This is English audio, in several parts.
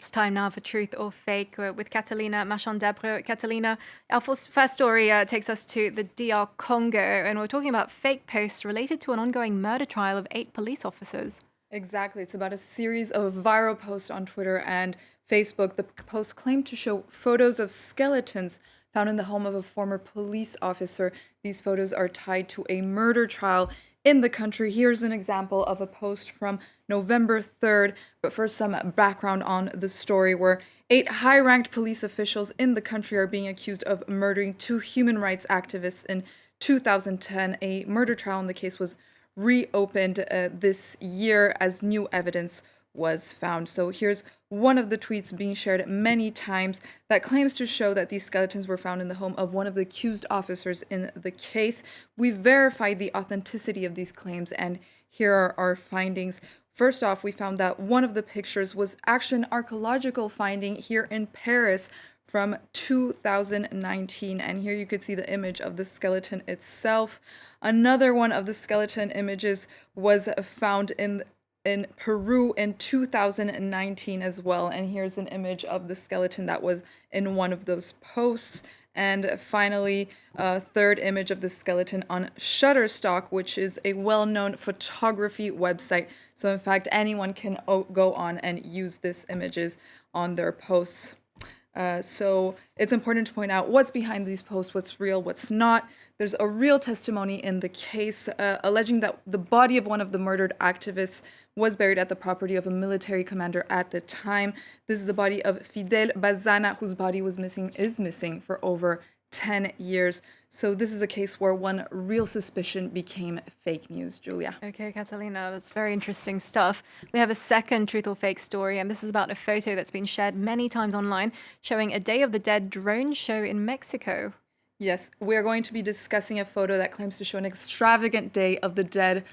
It's time now for Truth or Fake with Catalina Machon-Debreu. Catalina, our first story takes us to the DR Congo, and we're talking about fake posts related to an ongoing murder trial of 8 police officers. Exactly. It's about a series of viral posts on Twitter and Facebook. The posts claim to show photos of skeletons found in the home of a former police officer. These photos are tied to a murder trial in the country. Here's an example of a post from November 3rd. But first, some background on the story where 8 high ranked police officials in the country are being accused of murdering 2 human rights activists in 2010. A murder trial in the case was reopened this year as new evidence was found. So here's one of the tweets being shared many times that claims to show that these skeletons were found in the home of one of the accused officers in the case. We verified the authenticity of these claims, and here are our findings. First off, we found that one of the pictures was actually an archaeological finding here in Paris from 2019, and here you could see the image of the skeleton itself. Another one of the skeleton images was found in Peru in 2019 as well, and here's an image of the skeleton that was in one of those posts. And finally, a third image of the skeleton on Shutterstock, which is a well-known photography website. So in fact, anyone can go on and use these images on their posts. So it's important to point out what's behind these posts, what's real, what's not. There's a real testimony in the case alleging that the body of one of the murdered activists was buried at the property of a military commander at the time. This is the body of Fidel Bazana, whose body is missing for over 10 years. So this is a case where one real suspicion became fake news, Julia. Okay, Catalina, that's very interesting stuff. We have a second truth or fake story, and this is about a photo that's been shared many times online showing a Day of the Dead drone show in Mexico. Yes, we are going to be discussing a photo that claims to show an extravagant Day of the Dead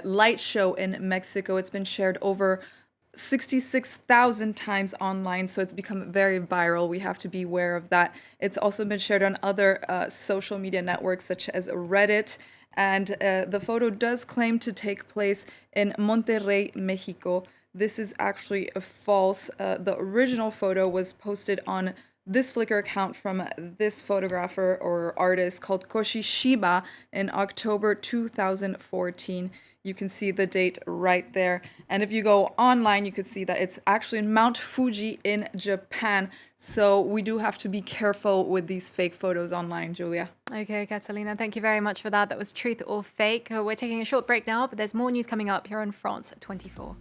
light show in Mexico. It's been shared over 66,000 times online, so it's become very viral. We have to be aware of that. It's also been shared on other social media networks such as Reddit, and the photo does claim to take place in Monterrey, Mexico. This is actually false. The original photo was posted on this Flickr account from this photographer or artist called Koshi Shiba in October 2014. You can see the date right there. And if you go online, you could see that it's actually in Mount Fuji in Japan. So we do have to be careful with these fake photos online, Julia. Okay, Catalina, thank you very much for that. That was Truth or Fake. We're taking a short break now, but there's more news coming up here on France 24.